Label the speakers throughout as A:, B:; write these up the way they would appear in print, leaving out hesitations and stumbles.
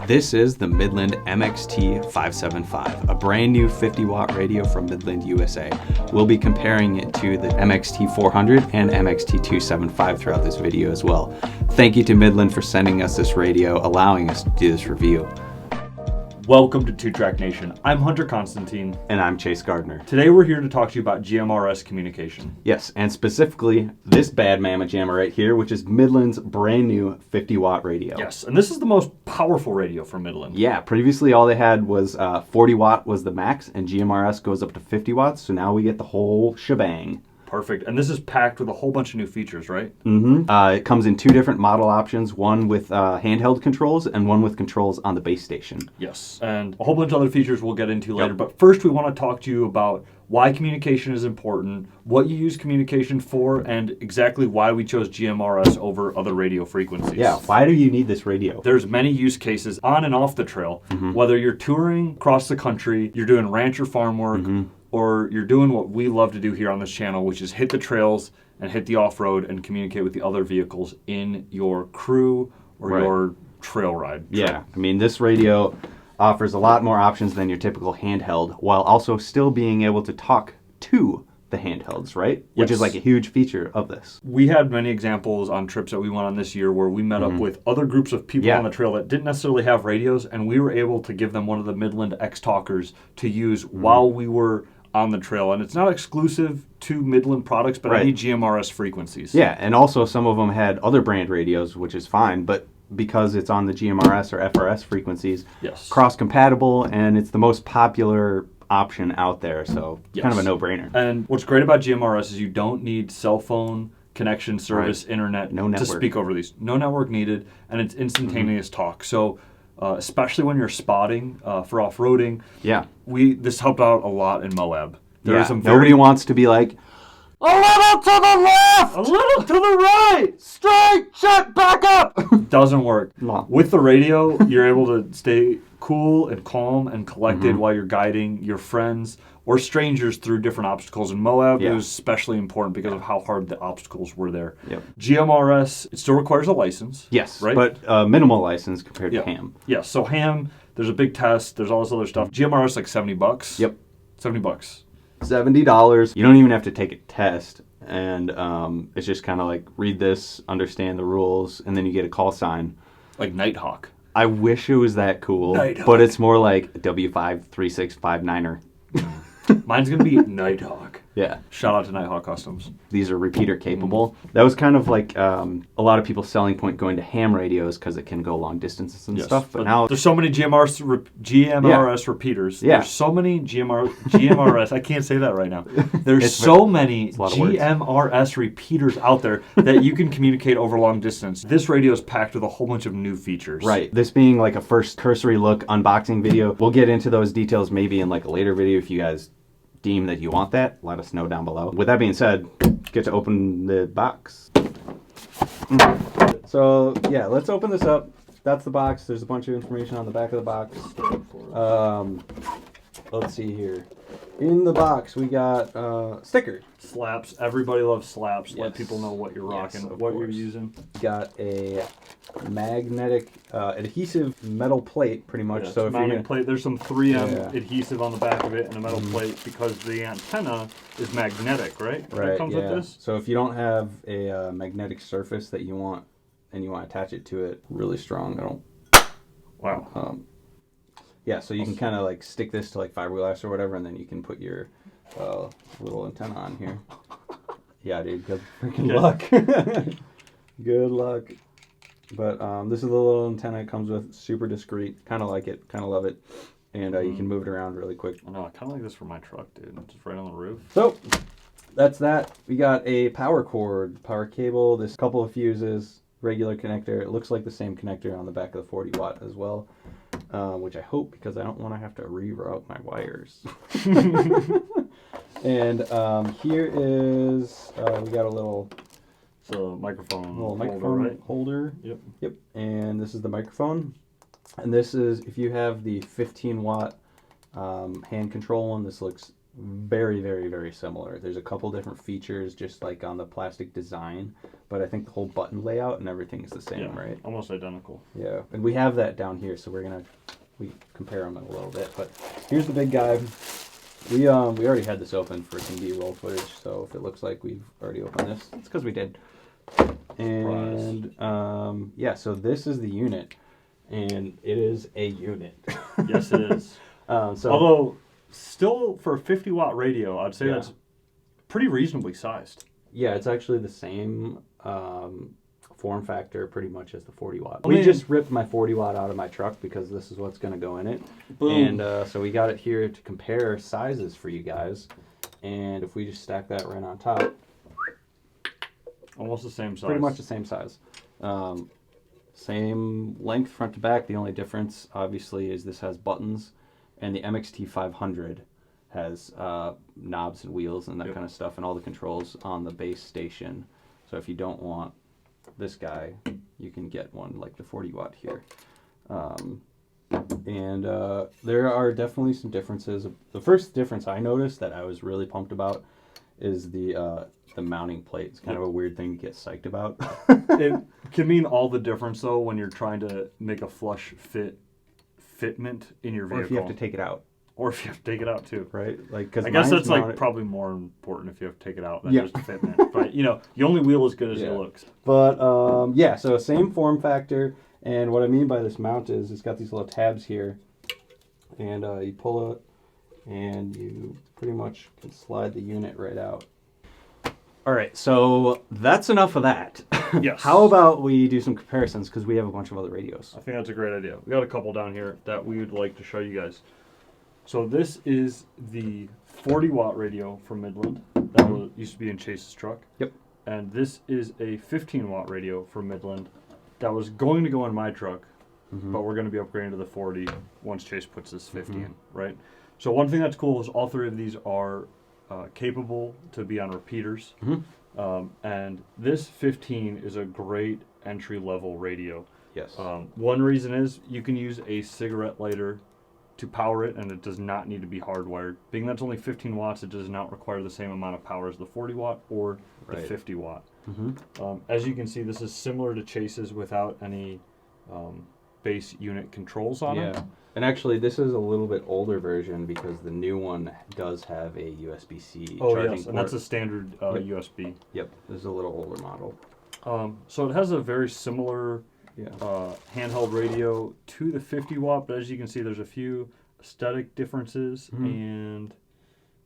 A: This is the Midland MXT575, a brand new 50-watt radio from Midland USA. We'll be comparing it to the MXT400 and MXT275 throughout this video as well. Thank you to Midland for sending us this radio, allowing us to do this review.
B: Welcome to Two Track Nation. I'm Hunter Constantine.
A: And I'm Chase Gardner.
B: Today we're here to talk to you about GMRS communication.
A: Yes, and specifically this bad mamma jammer right here, which is Midland's brand new 50-watt radio.
B: Yes, and this is the most powerful radio from Midland.
A: Yeah, previously all they had was 40 watt was the max, and GMRS goes up to 50 watts, so now we get the whole shebang.
B: Perfect. And this is packed with a whole bunch of new features, right?
A: Mm-hmm. It comes in two different model options, one with handheld controls and one with controls on the base station.
B: Yes, and a whole bunch of other features we'll get into later. But first we want to talk to you about why communication is important, what you use communication for, and exactly why we chose GMRS over other radio frequencies.
A: Yeah, why do you need this radio?
B: There's many use cases on and off the trail, whether you're touring across the country, you're doing ranch or farm work, or you're doing what we love to do here on this channel, which is hit the trails and hit the off-road and communicate with the other vehicles in your crew or your trail ride.
A: Yeah, I mean, this radio offers a lot more options than your typical handheld, while also still being able to talk to the handhelds, right? Which is like a huge feature of this.
B: We had many examples on trips that we went on this year where we met up with other groups of people on the trail that didn't necessarily have radios, and we were able to give them one of the Midland X Talkers to use while we were on the trail. And it's not exclusive to Midland products, but any GMRS frequencies.
A: Yeah, and also some of them had other brand radios, which is fine, but because it's on the GMRS or FRS frequencies, cross-compatible, and it's the most popular option out there, so kind of a no-brainer.
B: And what's great about GMRS is you don't need cell phone connection, service, internet to speak over these. No network needed, and it's instantaneous talk. So especially when you're spotting for off-roading, this helped out a lot in Moab.
A: Nobody wants to be like, a little to the left!
B: A little to the right!
A: Straight! Shut back up!
B: Doesn't work. No. With the radio, you're able to stay cool and calm and collected while you're guiding your friends or strangers through different obstacles. In Moab, it was especially important because of how hard the obstacles were there. GMRS, it still requires a license.
A: Yes,
B: right?
A: But minimal license compared to ham.
B: Yeah, so ham, there's a big test, there's all this other stuff. GMRS, like $70.
A: Yep.
B: $70.
A: $70. You don't even have to take a test, and it's just kind of like read this, understand the rules, and then you get a call sign.
B: Like Nighthawk.
A: I wish it was that cool, but it's more like W53659er.
B: Mine's going to be Nighthawk.
A: Yeah.
B: Shout out to Nighthawk Customs.
A: These are repeater capable. That was kind of like a lot of people's selling point going to ham radios because it can go long distances and stuff. But now
B: there's so many GMRS repeaters.
A: Yeah.
B: There's so many GMRS. I can't say that right now. There's so many GMRS repeaters out there that you can communicate over long distance. This radio is packed with a whole bunch of new features.
A: Right. This being like a first cursory look unboxing video. We'll get into those details maybe in like a later video if you guys deem that you want that. Let us know down below. With that being said, get to open the box. So yeah, let's open this up. That's the box. There's a bunch of information on the back of the box. Let's see here. In the box we got sticker.
B: Slaps. Everybody loves slaps. Let people know what you're rocking, what you're using.
A: Got a magnetic adhesive metal plate, pretty much.
B: So if plate, there's some 3M adhesive on the back of it and a metal plate because the antenna is magnetic, right? That comes with this.
A: So if you don't have a magnetic surface that you want and you want to attach it to it, really strong.
B: Wow.
A: Yeah, so you can kind of like stick this to like fiberglass or whatever, and then you can put your little antenna on here. Yeah, dude, good freaking luck. Good luck. But this is the little antenna it comes with, super discreet. Kind of like it, kind of love it. And you can move it around really quick.
B: I know, I kind of like this for my truck, dude. Just right on the roof.
A: So, that's that. We got a power cord, power cable, this couple of fuses, regular connector. It looks like the same connector on the back of the 40 watt as well. Which I hope, because I don't want to have to reroute my wires. And here is, we got a little...
B: So microphone
A: holder. Yep. And this is the microphone. And this is, if you have the 15 watt hand control one, this looks very, very, very similar. There's a couple different features just like on the plastic design, but I think the whole button layout and everything is the same, right?
B: Almost identical.
A: Yeah, and we have that down here, so we compare them a little bit. But here's the big guy. We already had this open for some B-roll footage, so if it looks like we've already opened this, it's because we did. And yeah, so this is the unit, and it is a unit.
B: Yes, it is.
A: So
B: although still for a 50-watt radio, I'd say that's pretty reasonably sized.
A: Yeah, it's actually the same form factor pretty much as the 40-watt. We just ripped my 40-watt out of my truck because this is what's going to go in it. Boom. And so we got it here to compare sizes for you guys. And if we just stack that right on top.
B: Almost the same size.
A: Pretty much the same size. Same length front to back. The only difference, obviously, is this has buttons. And the MXT500 has knobs and wheels and that kind of stuff, and all the controls on the base station. So if you don't want this guy, you can get one like the 40-watt here. And there are definitely some differences. The first difference I noticed that I was really pumped about is the mounting plate. It's kind of a weird thing to get psyched about.
B: It can mean all the difference, though, when you're trying to make a flush fitment in your vehicle.
A: Or if you have to take it out.
B: Or if you have to take it out too,
A: right? Like, cause
B: I guess that's like probably more important if you have to take it out than just fitment. But you only wheel as good as it looks.
A: But yeah, so same form factor, and what I mean by this mount is it's got these little tabs here, and you pull it, and you pretty much can slide the unit right out. All right, so that's enough of that.
B: Yes.
A: How about we do some comparisons because we have a bunch of other radios.
B: I think that's a great idea. We got a couple down here that we would like to show you guys. So this is the 40-watt radio from Midland that used to be in Chase's truck.
A: Yep.
B: And this is a 15-watt radio from Midland that was going to go in my truck, but we're going to be upgrading to the 40 once Chase puts this 50 in, right? So one thing that's cool is all three of these are capable to be on repeaters. And this 15 is a great entry-level radio.
A: Yes.
B: One reason is you can use a cigarette lighter to power it, and it does not need to be hardwired. Being that's only 15 watts, it does not require the same amount of power as the 40 watt or the 50 watt. As you can see, this is similar to Chase's without any base unit controls on it.
A: And actually, this is a little bit older version because the new one does have a USB-C charging port.
B: And that's a standard USB.
A: Yep, this is a little older model.
B: So it has a very similar handheld radio to the 50 watt, but as you can see, there's a few aesthetic differences,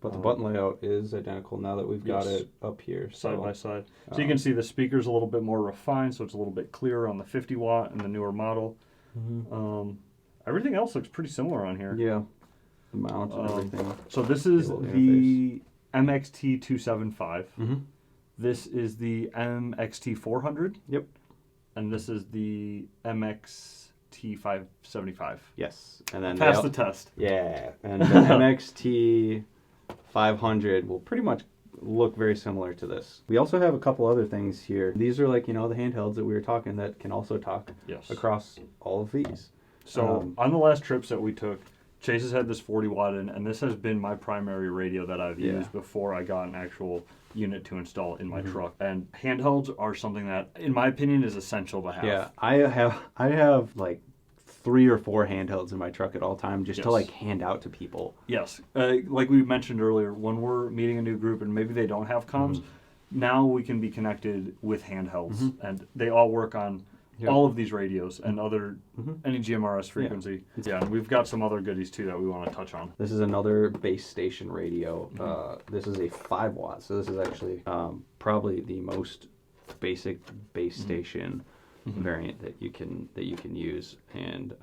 A: but the button layout is identical now that we've got it up here
B: side by side. So you can see the speaker's a little bit more refined, so it's a little bit clearer on the 50 watt and the newer model. Everything else looks pretty similar on here.
A: Yeah, the mount and everything.
B: So this is the MXT575. This is the MXT400.
A: Yep.
B: And this is the MXT575.
A: Yes. And then
B: pass the test.
A: Yeah. And the MXT500 will pretty much look very similar to this. We also have a couple other things here. These are like, the handhelds that we were talking that can also talk across all of these.
B: So on the last trips that we took, Chase has had this 40 watt in, and this has been my primary radio that I've used before I got an actual unit to install in my truck. And handhelds are something that, in my opinion, is essential to have.
A: Yeah, I have like 3 or 4 handhelds in my truck at all times just to like hand out to people.
B: Yes, like we mentioned earlier, when we're meeting a new group and maybe they don't have comms, now we can be connected with handhelds, and they all work on all of these radios and other any GMRS frequency. Yeah, and we've got some other goodies too that we want to touch on.
A: This is another base station radio. This is a 5 watt, so this is actually probably the most basic base station variant that you can use, and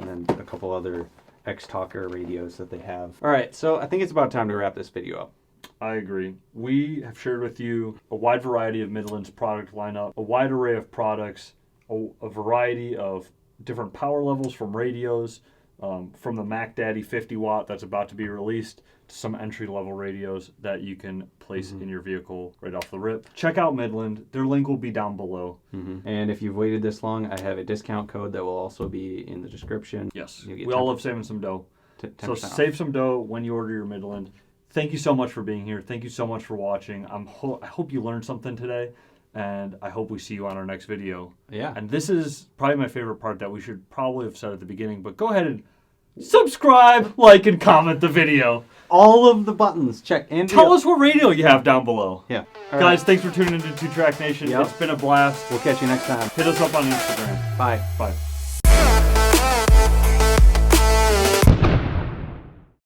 A: then a couple other X-Talker radios that they have. All right, so I think it's about time to wrap this video up.
B: I agree. We have shared with you a wide variety of Midland's product lineup, a wide array of products, a variety of different power levels from radios, from the Mac Daddy 50 watt that's about to be released to some entry-level radios that you can place in your vehicle right off the rip. Check out Midland. Their link will be down below.
A: And if you've waited this long, I have a discount code that will also be in the description.
B: Yes. We all love saving some dough. So save some dough when you order your Midland. thank you so much for being here. Thank you so much for watching. I hope you learned something today, and I hope we see you on our next video.
A: Yeah.
B: And this is probably my favorite part that we should probably have said at the beginning, but go ahead and subscribe, like, and comment the video.
A: All of the buttons. Check. And
B: Tell us what radio you have down below.
A: Yeah.
B: Guys, thanks for tuning into 2 Track Nation.
A: Yep.
B: It's been a blast.
A: We'll catch you next time.
B: Hit us up on Instagram.
A: Bye.
B: Bye.